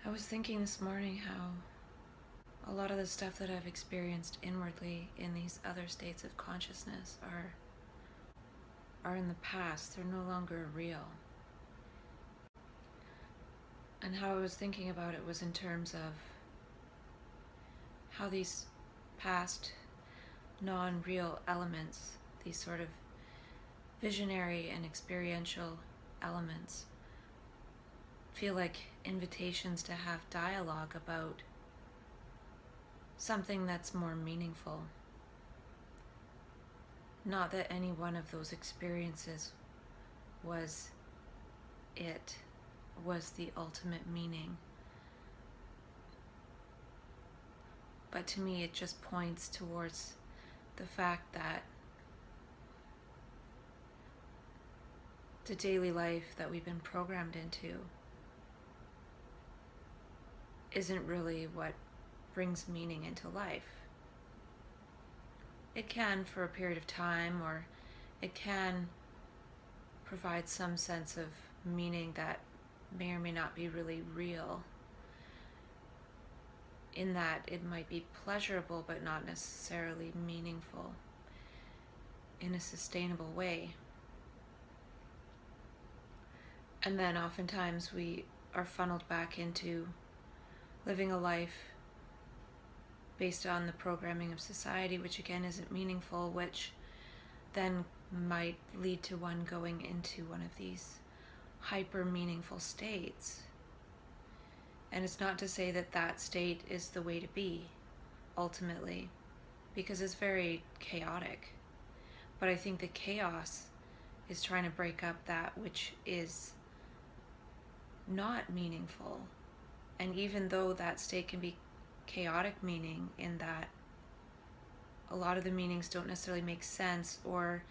I was thinking this morning how a lot of the stuff that I've experienced inwardly in these other states of consciousness are in the past. They're no longer real. And how I was thinking about it was in terms of how these past non-real elements, these sort of visionary and experiential elements, feel like invitations to have dialogue about something that's more meaningful. Not that any one of those experiences was the ultimate meaning. But to me, it just points towards the fact that the daily life that we've been programmed into isn't really what brings meaning into life. It can for a period of time, or it can provide some sense of meaning that may or may not be really real, in that it might be pleasurable but not necessarily meaningful in a sustainable way. And then oftentimes we are funneled back into living a life based on the programming of society, which again isn't meaningful, which then might lead to one going into one of these hyper meaningful states. And it's not to say that that state is the way to be, ultimately, because it's very chaotic. But I think the chaos is trying to break up that which is not meaningful. And even though that state can be chaotic meaning, in that a lot of the meanings don't necessarily make sense, or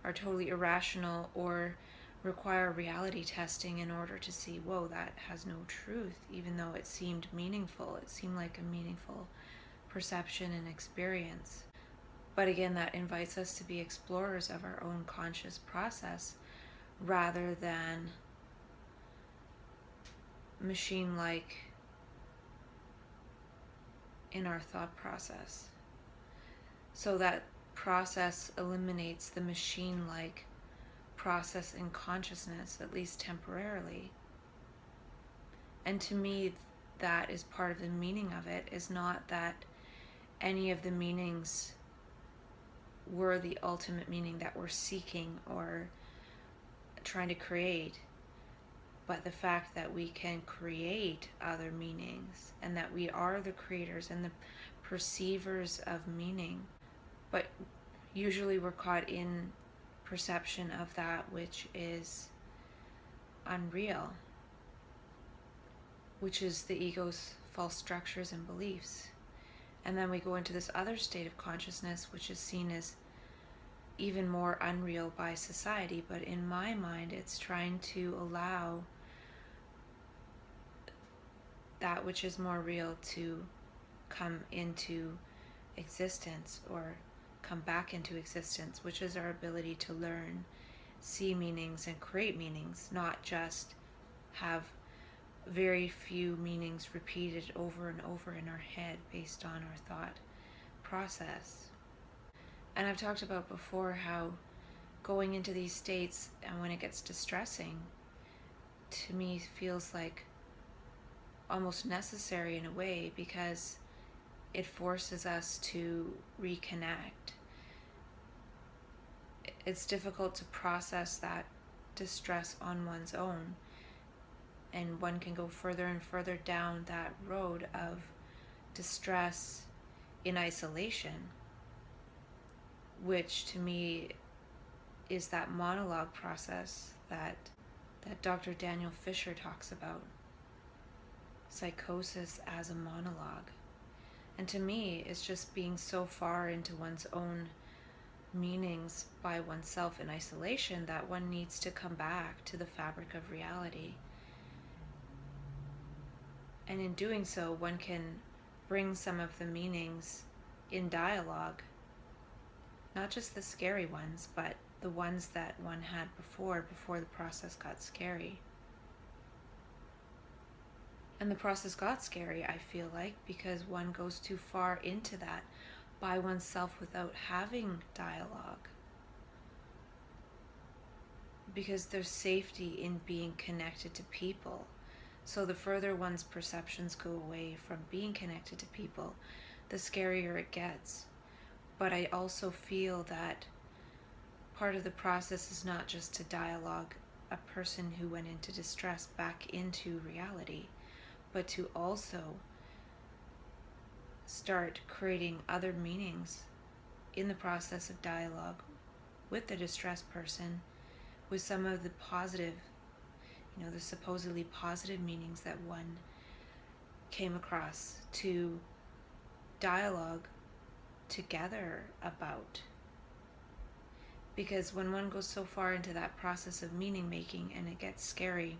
are totally irrational, or require reality testing in order to see, whoa, that has no truth, even though it seemed meaningful. It seemed like a meaningful perception and experience. But again, that invites us to be explorers of our own conscious process rather than machine-like in our thought process. So that process eliminates the machine-like process in consciousness, at least temporarily. And to me, that is part of the meaning of it, is not that any of the meanings were the ultimate meaning that we're seeking or trying to create, but the fact that we can create other meanings, and that we are the creators and the perceivers of meaning. But usually we're caught in perception of that which is unreal, which is the ego's false structures and beliefs. And then we go into this other state of consciousness, which is seen as even more unreal by society. But in my mind, it's trying to allow that which is more real to come into existence, or come back into existence, which is our ability to learn, see meanings, and create meanings, not just have very few meanings repeated over and over in our head based on our thought process. And I've talked about before how going into these states, and when it gets distressing, to me feels like almost necessary in a way, because it forces us to reconnect. It's difficult to process that distress on one's own, and one can go further and further down that road of distress in isolation, which to me is that monologue process that Dr. Daniel Fisher talks about. Psychosis as a monologue. And to me, it's just being so far into one's own meanings by oneself in isolation that one needs to come back to the fabric of reality. And in doing so, one can bring some of the meanings in dialogue, not just the scary ones, but the ones that one had before the process got scary. And the process got scary, I feel like, because one goes too far into that by oneself without having dialogue. Because there's safety in being connected to people. So the further one's perceptions go away from being connected to people, the scarier it gets. But I also feel that part of the process is not just to dialogue a person who went into distress back into reality, but to also start creating other meanings in the process of dialogue with the distressed person, with some of the positive, the supposedly positive meanings that one came across to dialogue together about. Because when one goes so far into that process of meaning making and it gets scary,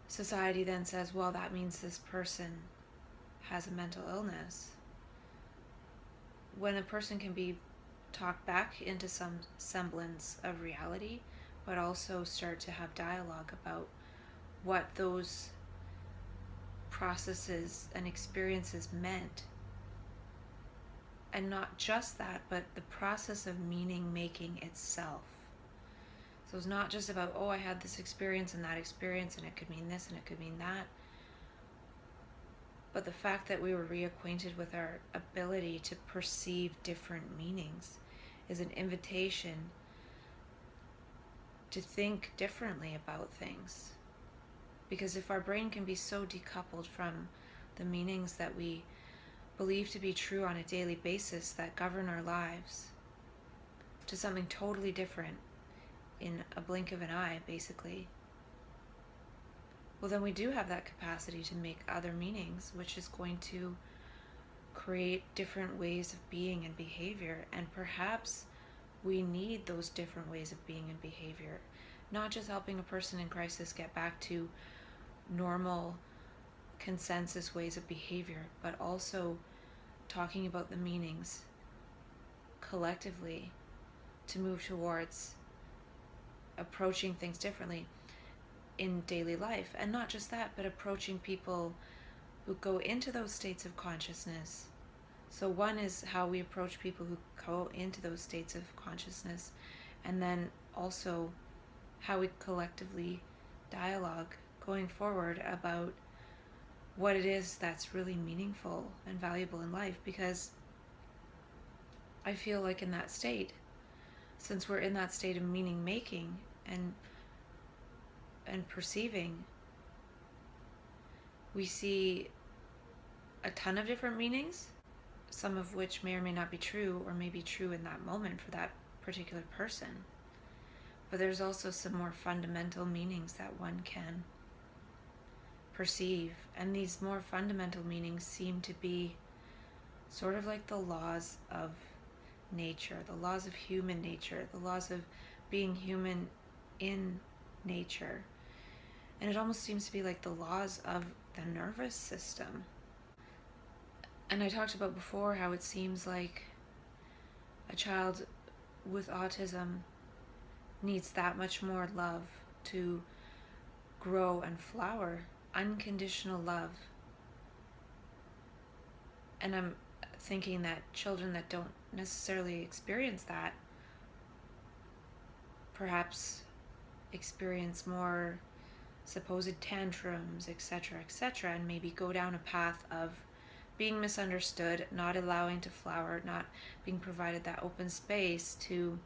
society then says, well, that means this person has a mental illness. When a person can be talked back into some semblance of reality, but also start to have dialogue about what those processes and experiences meant. And not just that, but the process of meaning making itself. So it's not just about, oh, I had this experience and that experience, and it could mean this and it could mean that. But the fact that we were reacquainted with our ability to perceive different meanings is an invitation to think differently about things. Because if our brain can be so decoupled from the meanings that we believe to be true on a daily basis that govern our lives to something totally different in a blink of an eye, basically, well, then we do have that capacity to make other meanings, which is going to create different ways of being and behavior. And perhaps we need those different ways of being and behavior, not just helping a person in crisis get back to normal consensus ways of behavior, but also talking about the meanings collectively to move towards approaching things differently in daily life. And not just that, but approaching people who go into those states of consciousness. So one is how we approach people who go into those states of consciousness, and then also how we collectively dialogue going forward about what it is that's really meaningful and valuable in life. Because I feel like in that state, since we're in that state of meaning making and perceiving, we see a ton of different meanings, some of which may or may not be true, or may be true in that moment for that particular person. But there's also some more fundamental meanings that one can perceive, and these more fundamental meanings seem to be sort of like the laws of nature, the laws of human nature, the laws of being human in nature. And it almost seems to be like the laws of the nervous system. And I talked about before how it seems like a child with autism needs that much more love to grow and flower, unconditional love. And I'm thinking that children that don't necessarily experience that perhaps experience more supposed tantrums, etc., etc., and maybe go down a path of being misunderstood, not allowing to flower, not being provided that open space to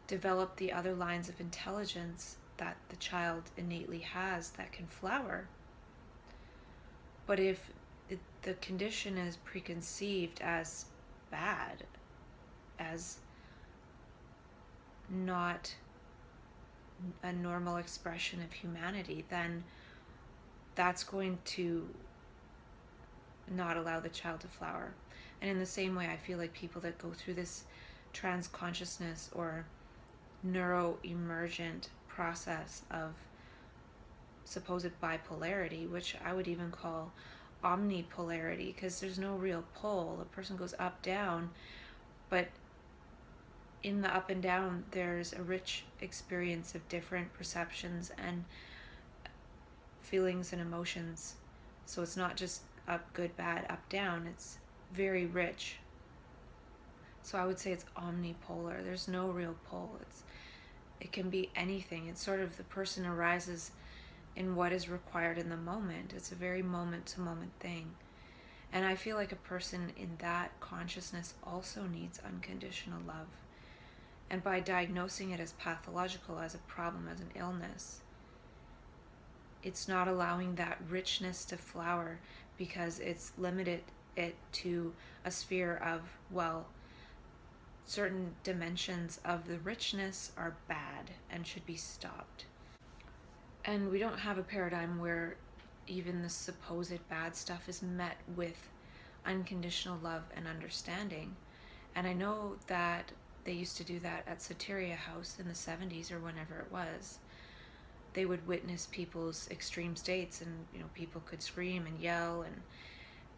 develop the other lines of intelligence that the child innately has that can flower. But if the condition is preconceived as bad, as not a normal expression of humanity, then that's going to not allow the child to flower. And in the same way, I feel like people that go through this trans consciousness or neuro-emergent process of supposed bipolarity, which I would even call omnipolarity, because there's no real pole. A person goes up, down, but in the up and down, there's a rich experience of different perceptions and feelings and emotions. So it's not just up, good, bad, up, down. It's very rich. So I would say it's omnipolar. There's no real pole. It can be anything. It's sort of the person arises in what is required in the moment. It's a very moment to moment thing. And I feel like a person in that consciousness also needs unconditional love. And by diagnosing it as pathological, as a problem, as an illness, it's not allowing that richness to flower, because it's limited it to a sphere of, well, certain dimensions of the richness are bad and should be stopped. And we don't have a paradigm where even the supposed bad stuff is met with unconditional love and understanding. And I know that they used to do that at Soteria House in the 70s or whenever it was. They would witness people's extreme states, and people could scream and yell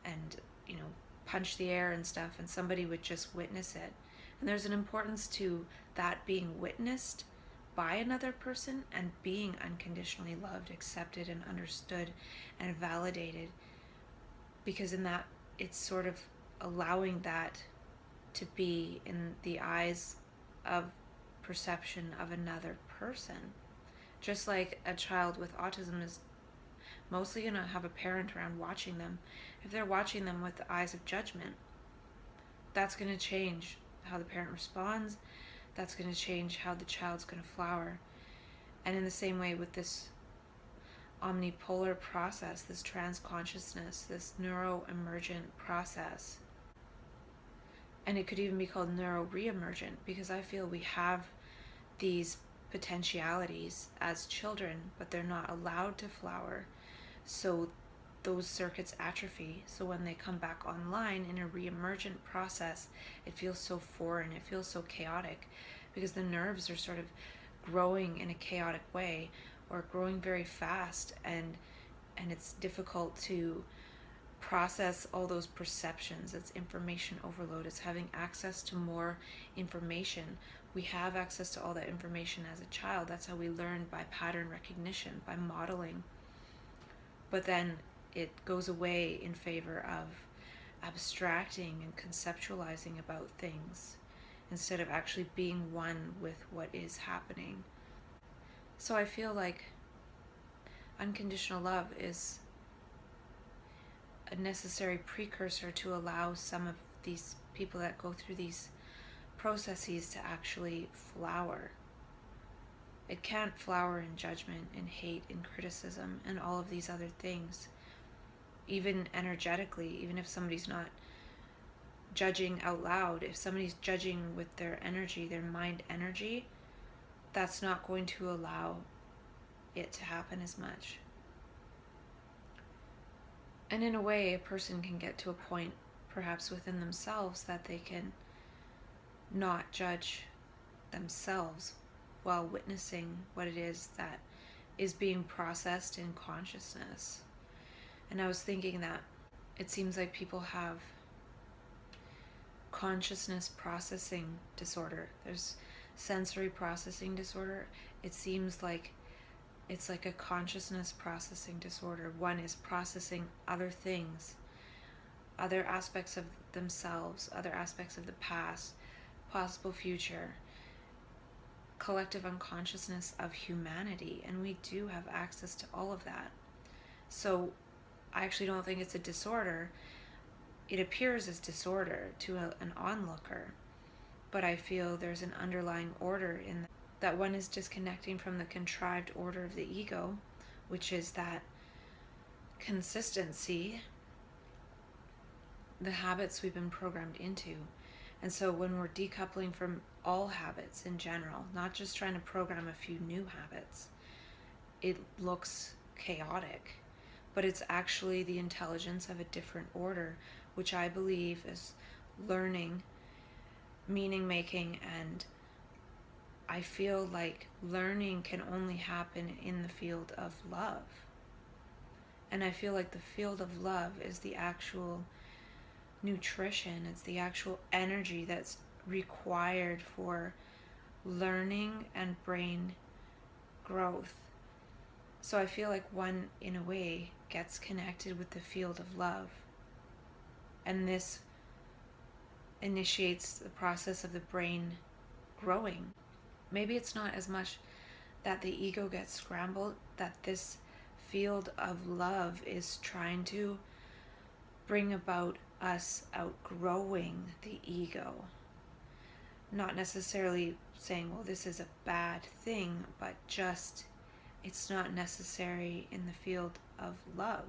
and punch the air and stuff, and somebody would just witness it. And there's an importance to that being witnessed by another person and being unconditionally loved, accepted, and understood and validated, because in that it's sort of allowing that to be in the eyes of perception of another person. Just like a child with autism is mostly going to have a parent around watching them. If they're watching them with the eyes of judgment, that's going to change how the parent responds. That's going to change how the child's going to flower. And in the same way with this omnipolar process, this trans-consciousness, this neuro-emergent process, and it could even be called neuro-re-emergent, because I feel we have these potentialities as children, but they're not allowed to flower. So those circuits atrophy. So when they come back online in a re-emergent process, it feels so foreign, it feels so chaotic, because the nerves are sort of growing in a chaotic way, or growing very fast, and it's difficult to process all those perceptions. It's information overload. It's having access to more information. We have access to all that information as a child. That's how we learn, by pattern recognition, by modeling. But then it goes away in favor of abstracting and conceptualizing about things, instead of actually being one with what is happening. So I feel like unconditional love is a necessary precursor to allow some of these people that go through these processes to actually flower. It can't flower in judgment, in hate, in criticism, and all of these other things. Even energetically, even if somebody's not judging out loud, if somebody's judging with their energy, their mind energy, that's not going to allow it to happen as much. And in a way, a person can get to a point, perhaps within themselves, that they can not judge themselves while witnessing what it is that is being processed in consciousness. And I was thinking that it seems like people have consciousness processing disorder. There's sensory processing disorder. It seems like it's like a consciousness processing disorder. One is processing other things, other aspects of themselves, other aspects of the past, possible future, collective unconsciousness of humanity, and we do have access to all of that. So I actually don't think it's a disorder. It appears as disorder to an onlooker, but I feel there's an underlying order in that one is disconnecting from the contrived order of the ego, which is that consistency, the habits we've been programmed into. And so when we're decoupling from all habits in general, not just trying to program a few new habits, it looks chaotic, but it's actually the intelligence of a different order, which I believe is learning, meaning making, and I feel like learning can only happen in the field of love. And I feel like the field of love is the actual nutrition, it's the actual energy that's required for learning and brain growth. So I feel like one, in a way, gets connected with the field of love. And this initiates the process of the brain growing. Maybe it's not as much that the ego gets scrambled, that this field of love is trying to bring about us outgrowing the ego. Not necessarily saying, well, this is a bad thing, but just it's not necessary in the field of love.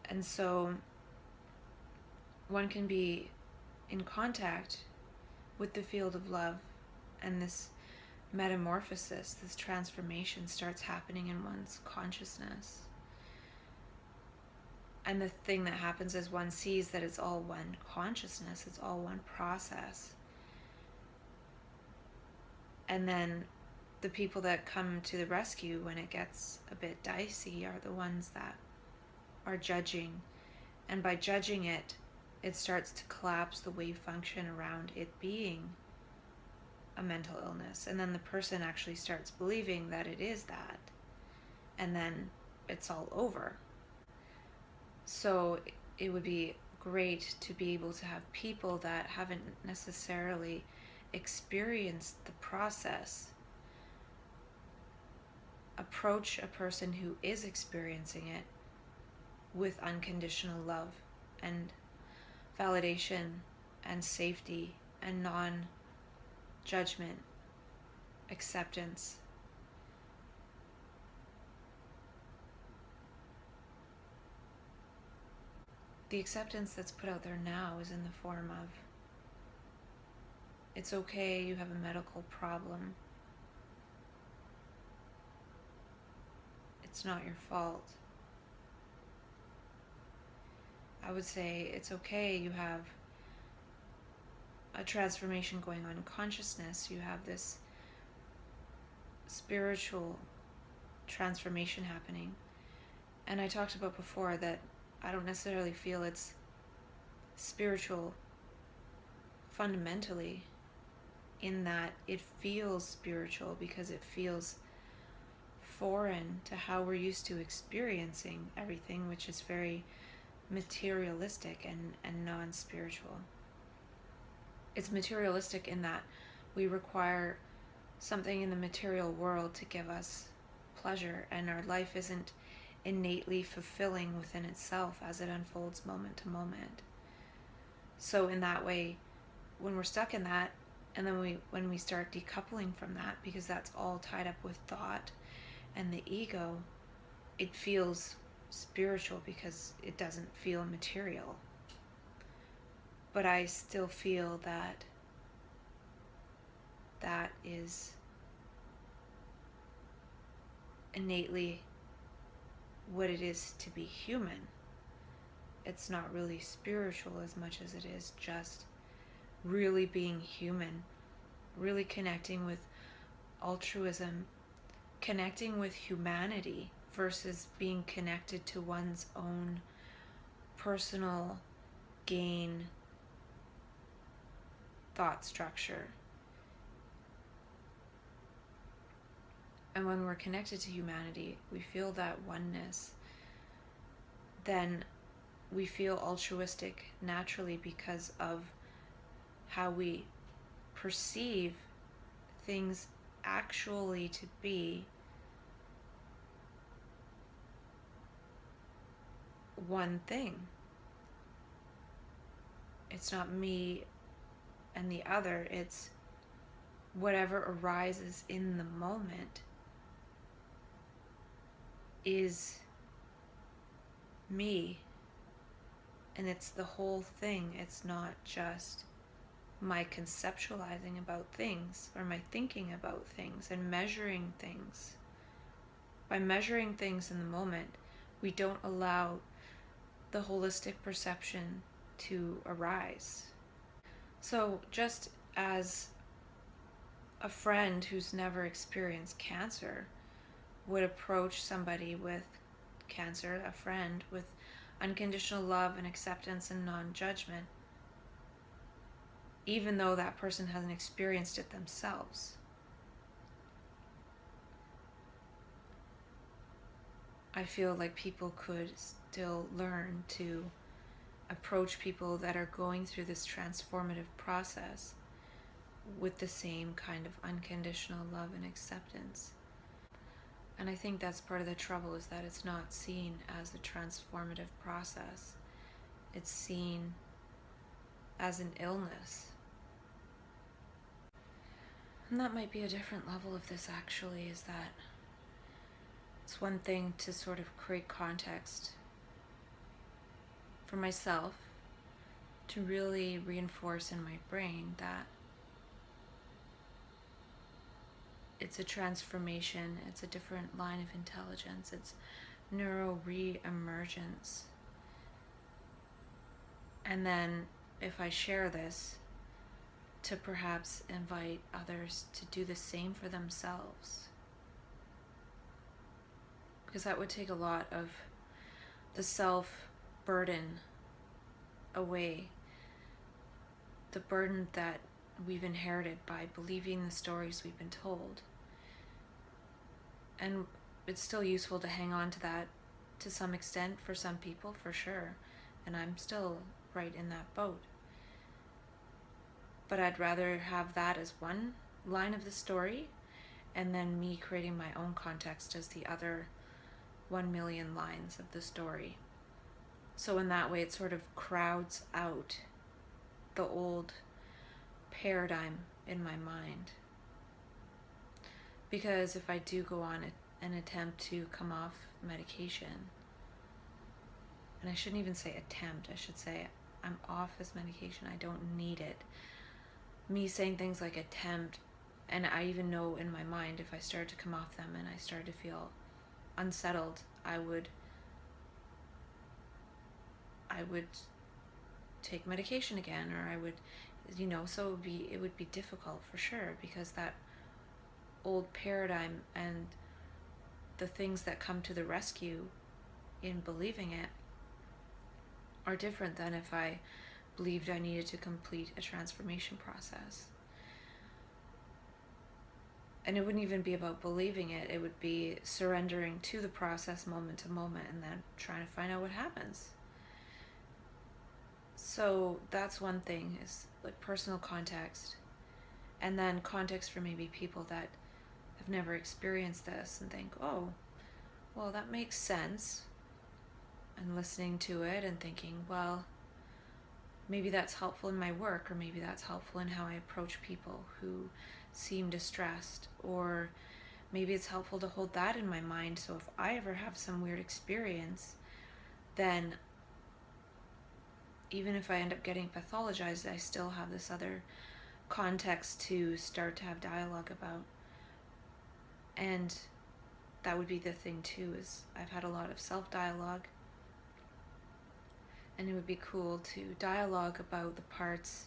And so one can be in contact with the field of love, and this metamorphosis, this transformation starts happening in one's consciousness. And the thing that happens is one sees that it's all one consciousness, it's all one process. And then the people that come to the rescue when it gets a bit dicey are the ones that are judging. And by judging it, it starts to collapse the wave function around it being a mental illness. And then the person actually starts believing that it is that. And then it's all over. So it would be great to be able to have people that haven't necessarily experienced the process approach a person who is experiencing it with unconditional love and validation and safety and non-judgment, acceptance. The acceptance that's put out there now is in the form of, it's okay, you have a medical problem. It's not your fault. I would say it's okay, you have a transformation going on in consciousness. You have this spiritual transformation happening. And I talked about before that I don't necessarily feel it's spiritual fundamentally, in that it feels spiritual because it feels foreign to how we're used to experiencing everything, which is very materialistic and non-spiritual. It's materialistic in that we require something in the material world to give us pleasure, and our life isn't innately fulfilling within itself as it unfolds moment to moment. So in that way, when we're stuck in that, and then when we start decoupling from that, because that's all tied up with thought and the ego, it feels spiritual because it doesn't feel material. But I still feel that that is innately what it is to be human. It's not really spiritual as much as it is just really being human, really connecting with altruism, connecting with humanity versus being connected to one's own personal gain thought structure. And when we're connected to humanity, we feel that oneness, then we feel altruistic naturally because of how we perceive things actually to be one thing. It's not me and the other, it's whatever arises in the moment is me, and it's the whole thing. It's not just my conceptualizing about things or my thinking about things and measuring things. By measuring things in the moment, we don't allow the holistic perception to arise. So just as a friend who's never experienced cancer would approach somebody with cancer, a friend, with unconditional love and acceptance and non-judgment, even though that person hasn't experienced it themselves. I feel like people could still learn to approach people that are going through this transformative process with the same kind of unconditional love and acceptance. And I think that's part of the trouble, is that it's not seen as a transformative process. It's seen as an illness. And that might be a different level of this, actually, is that it's one thing to sort of create context for myself to really reinforce in my brain that it's a transformation, it's a different line of intelligence, it's neuro re-emergence. And then if I share this, to perhaps invite others to do the same for themselves. Because that would take a lot of the self-burden away. The burden that we've inherited by believing the stories we've been told. And it's still useful to hang on to that to some extent for some people, for sure. And I'm still right in that boat. But I'd rather have that as one line of the story, and then me creating my own context as the other 1 million lines of the story. So in that way, it sort of crowds out the old paradigm in my mind. Because if I do go on an attempt to come off medication, and I shouldn't even say attempt, I should say I'm off this medication, I don't need it. Me saying things like attempt, and I even know in my mind if I started to come off them and I started to feel unsettled, I would take medication again, or I would, so it would be difficult for sure, because that old paradigm and the things that come to the rescue in believing it are different than if I believed I needed to complete a transformation process. And it wouldn't even be about believing it, it would be surrendering to the process moment to moment and then trying to find out what happens. So that's one thing, is like personal context, and then context for maybe people that have never experienced this and think, oh, well, that makes sense, and listening to it and thinking, well, maybe that's helpful in my work, or maybe that's helpful in how I approach people who seem distressed, or maybe it's helpful to hold that in my mind, so if I ever have some weird experience, then even if I end up getting pathologized, I still have this other context to start to have dialogue about. And that would be the thing too, is I've had a lot of self-dialogue, and it would be cool to dialogue about the parts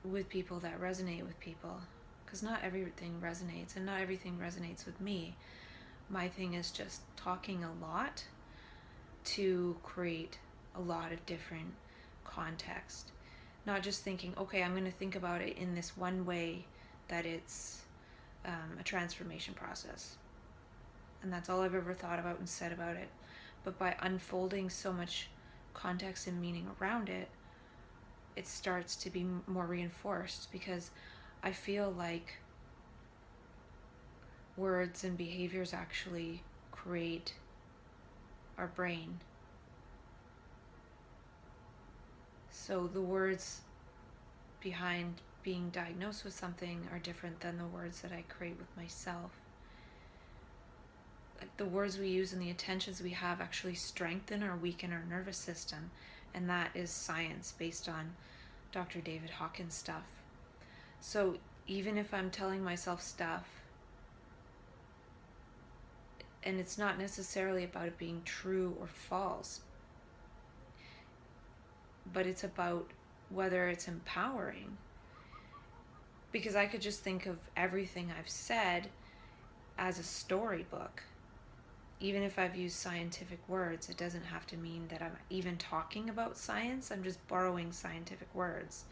with people that resonate with people, because not everything resonates, and not everything resonates with me. My thing is just talking a lot to create a lot of different context, not just thinking, okay, I'm going to think about it in this one way, that it's a transformation process, and that's all I've ever thought about and said about it. But by unfolding so much context and meaning around it, it starts to be more reinforced, because I feel like words and behaviors actually create our brain. So the words behind being diagnosed with something are different than the words that I create with myself. Like the words we use and the intentions we have actually strengthen or weaken our nervous system, and that is science based on Dr. David Hawkins stuff. So even if I'm telling myself stuff, and it's not necessarily about it being true or false, but it's about whether it's empowering. Because I could just think of everything I've said as a storybook. Even if I've used scientific words, it doesn't have to mean that I'm even talking about science. I'm just borrowing scientific words.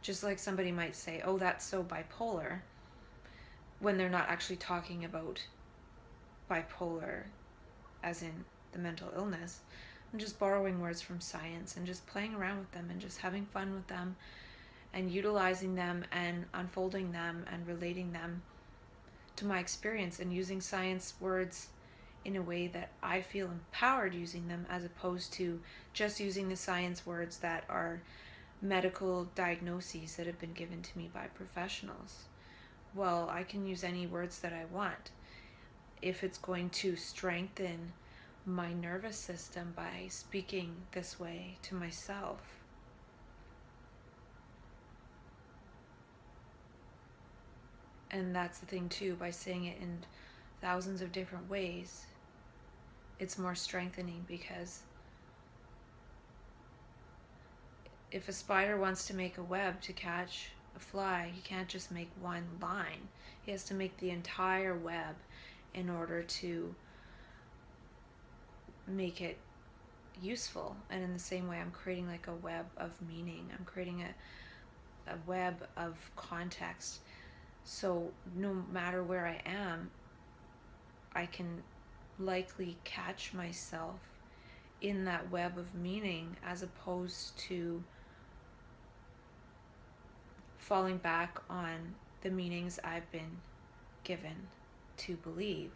Just like somebody might say, oh, that's so bipolar, when they're not actually talking about bipolar as in the mental illness. I'm just borrowing words from science and just playing around with them and just having fun with them and utilizing them and unfolding them and relating them to my experience and using science words in a way that I feel empowered using them, as opposed to just using the science words that are medical diagnoses that have been given to me by professionals. Well, I can use any words that I want if it's going to strengthen my nervous system by speaking this way to myself. And that's the thing too, by saying it in thousands of different ways, it's more strengthening, because if a spider wants to make a web to catch a fly, he can't just make one line. He has to make the entire web in order to make it useful. And in the same way, I'm creating like a web of meaning. I'm creating a web of context. So no matter where I am, I can likely catch myself in that web of meaning, as opposed to falling back on the meanings I've been given to believe.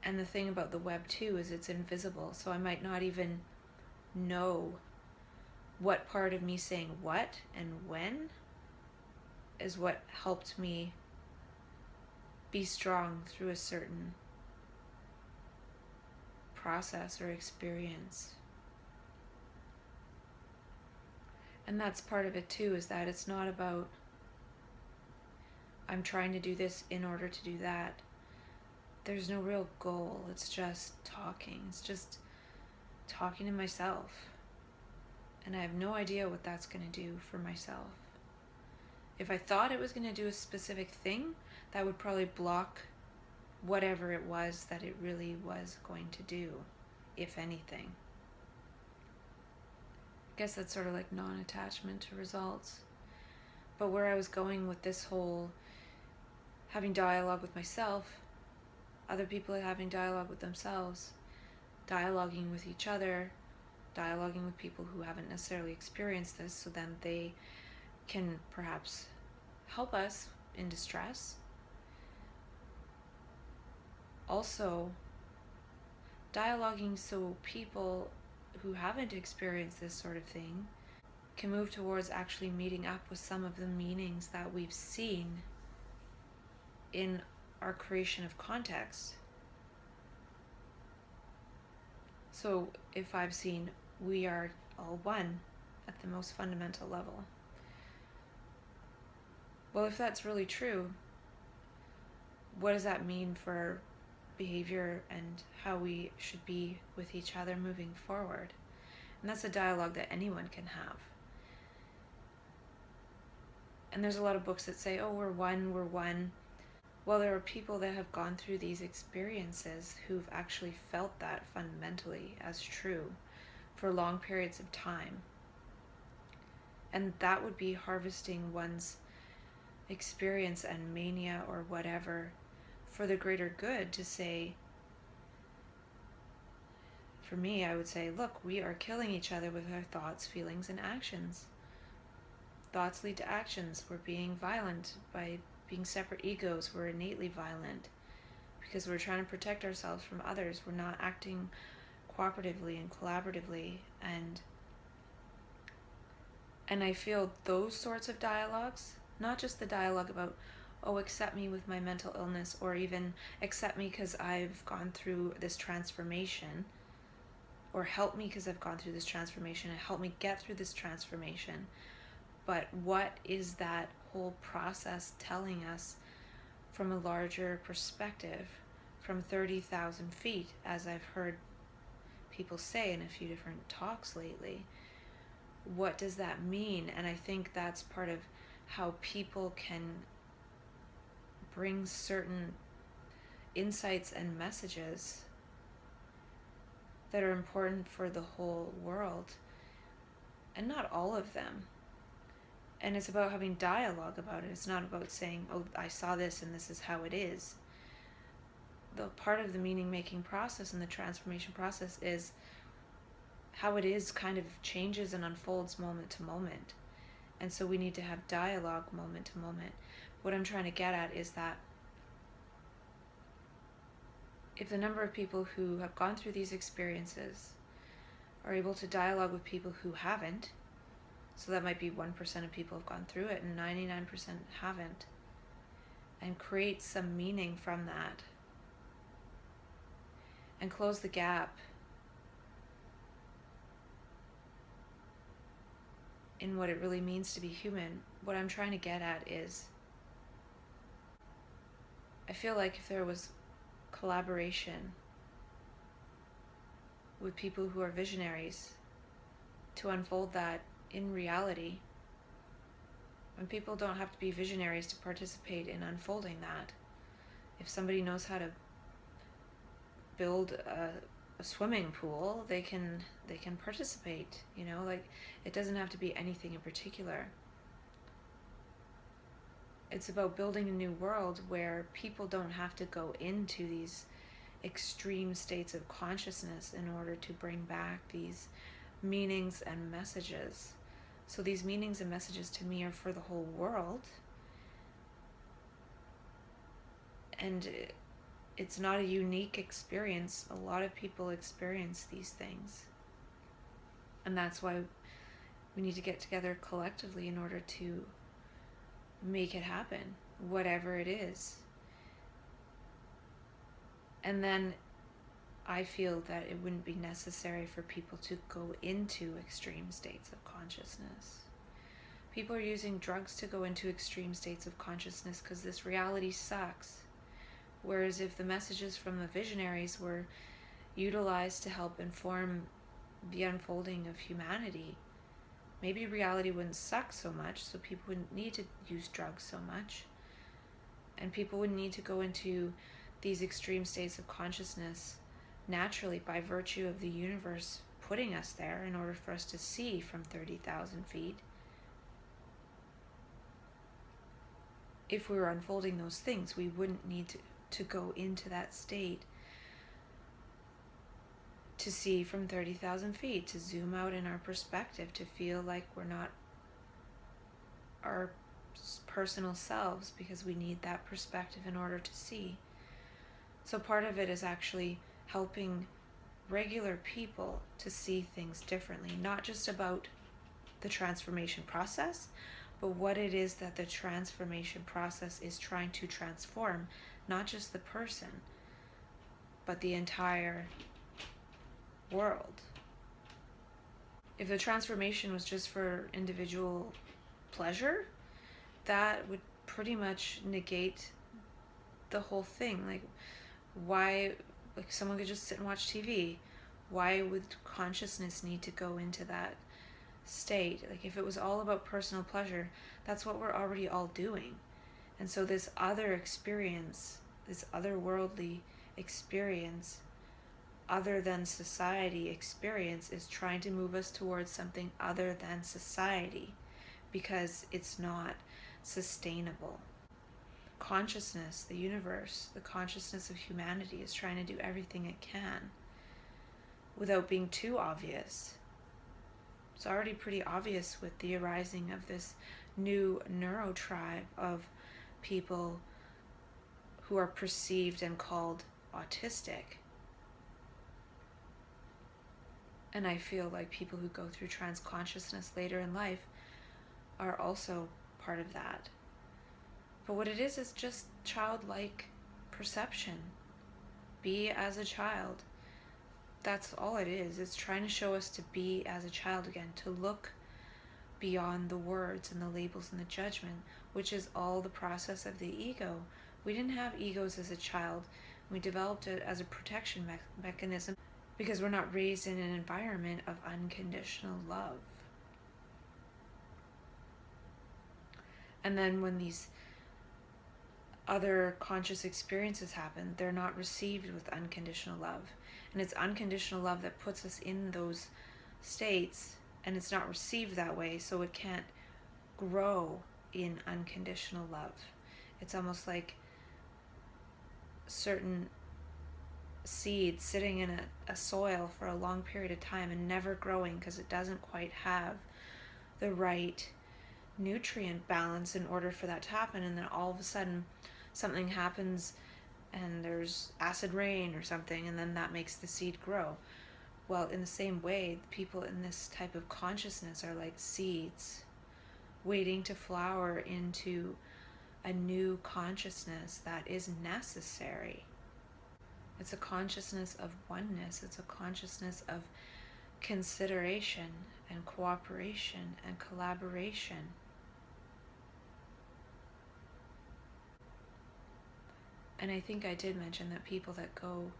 And the thing about the web too is it's invisible, so I might not even know what part of me saying what and when is what helped me be strong through a certain process or experience. And that's part of it too, is that it's not about I'm trying to do this in order to do that. There's no real goal. It's just talking. It's just talking to myself. And I have no idea what that's going to do for myself. If I thought it was going to do a specific thing, that would probably block whatever it was that it really was going to do, if anything. I guess that's sort of like non-attachment to results. But where I was going with this whole having dialogue with myself, other people are having dialogue with themselves, dialoguing with each other, dialoguing with people who haven't necessarily experienced this, so then they can perhaps help us in distress. Also, dialoguing so people who haven't experienced this sort of thing can move towards actually meeting up with some of the meanings that we've seen in our creation of context. So if I've seen we are all one at the most fundamental level, well, if that's really true, what does that mean for behavior and how we should be with each other moving forward? And that's a dialogue that anyone can have. And there's a lot of books that say, oh, we're one, we're one. Well, there are people that have gone through these experiences who've actually felt that fundamentally as true for long periods of time. And that would be harvesting one's experience and mania or whatever for the greater good, to say, for me, I would say, look, we are killing each other with our thoughts, feelings, and actions. Thoughts lead to actions. We're being violent by being separate egos. We're innately violent because we're trying to protect ourselves from others. We're not acting cooperatively and collaboratively, and I feel those sorts of dialogues, not just the dialogue about, oh, accept me with my mental illness, or even accept me because I've gone through this transformation, or help me because I've gone through this transformation, and help me get through this transformation. But what is that whole process telling us from a larger perspective, from 30,000 feet, as I've heard people say in a few different talks lately? What does that mean? And I think that's part of how people can bring certain insights and messages that are important for the whole world, and not all of them. And it's about having dialogue about it. It's not about saying, oh, I saw this and this is how it is. the part of the meaning making process and the transformation process is how it is kind of changes and unfolds moment to moment. And so we need to have dialogue moment to moment. What I'm trying to get at is that if the number of people who have gone through these experiences are able to dialogue with people who haven't, so that might be 1% of people have gone through it and 99% haven't, and create some meaning from that and close the gap in what it really means to be human. What I'm trying to get at is, I feel like if there was collaboration with people who are visionaries to unfold that in reality, and people don't have to be visionaries to participate in unfolding that. If somebody knows how to build a swimming pool, they can participate, like it doesn't have to be anything in particular. It's about building a new world where people don't have to go into these extreme states of consciousness in order to bring back these meanings and messages. So these meanings and messages to me are for the whole world, and it's not a unique experience. A lot of people experience these things, and that's why we need to get together collectively in order to make it happen, whatever it is. And then I feel that it wouldn't be necessary for people to go into extreme states of consciousness. People are using drugs to go into extreme states of consciousness because this reality sucks. Whereas if the messages from the visionaries were utilized to help inform the unfolding of humanity, maybe reality wouldn't suck so much, so people wouldn't need to use drugs so much, and people wouldn't need to go into these extreme states of consciousness naturally by virtue of the universe putting us there in order for us to see from 30,000 feet. If we were unfolding those things, we wouldn't need to go into that state to see from 30,000 feet, to zoom out in our perspective, to feel like we're not our personal selves, because we need that perspective in order to see. So part of it is actually helping regular people to see things differently, not just about the transformation process, but what it is that the transformation process is trying to transform, not just the person, but the entire world. If the transformation was just for individual pleasure, that would pretty much negate the whole thing. Like, why, like, someone could just sit and watch TV. Why would consciousness need to go into that state? Like, if it was all about personal pleasure, that's what we're already all doing. And so this other experience, this otherworldly experience, other than society experience, is trying to move us towards something other than society, because it's not sustainable. Consciousness, the universe, the consciousness of humanity is trying to do everything it can without being too obvious. It's already pretty obvious with the arising of this new neurotribe of people who are perceived and called autistic. And I feel like people who go through trans consciousness later in life are also part of that. But what it is just childlike perception. Be as a child. That's all it is. It's trying to show us to be as a child again, to look beyond the words and the labels and the judgment, which is all the process of the ego. We didn't have egos as a child. We developed it as a protection mechanism because we're not raised in an environment of unconditional love. And then when these other conscious experiences happen, they're not received with unconditional love. And it's unconditional love that puts us in those states, and it's not received that way, so it can't grow in unconditional love. It's almost like certain seed sitting in a soil for a long period of time and never growing because it doesn't quite have the right nutrient balance in order for that to happen, and then all of a sudden something happens and there's acid rain or something, and then that makes the seed grow. Well, in the same way, people in this type of consciousness are like seeds waiting to flower into a new consciousness that is necessary. It's a consciousness of oneness. It's a consciousness of consideration and cooperation and collaboration. And I think I did mention that people that go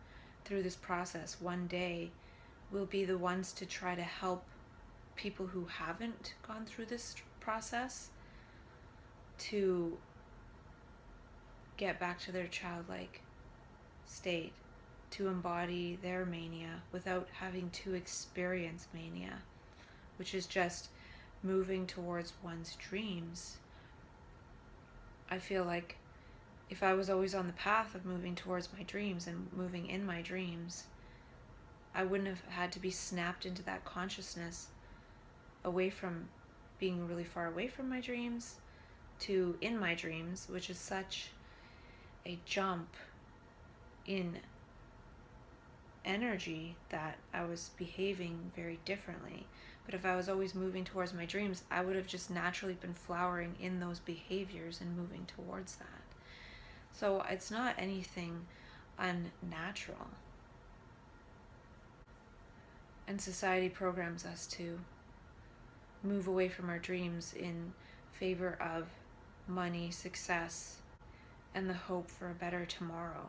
through this process one day will be the ones to try to help people who haven't gone through this process to get back to their childlike state, to embody their mania without having to experience mania, which is just moving towards one's dreams. I feel like if I was always on the path of moving towards my dreams and moving in my dreams, I wouldn't have had to be snapped into that consciousness away from being really far away from my dreams to in my dreams, which is such a jump in energy that I was behaving very differently. But if I was always moving towards my dreams, I would have just naturally been flowering in those behaviors and moving towards that. So it's not anything unnatural. And society programs us to move away from our dreams in favor of money, success, and the hope for a better tomorrow.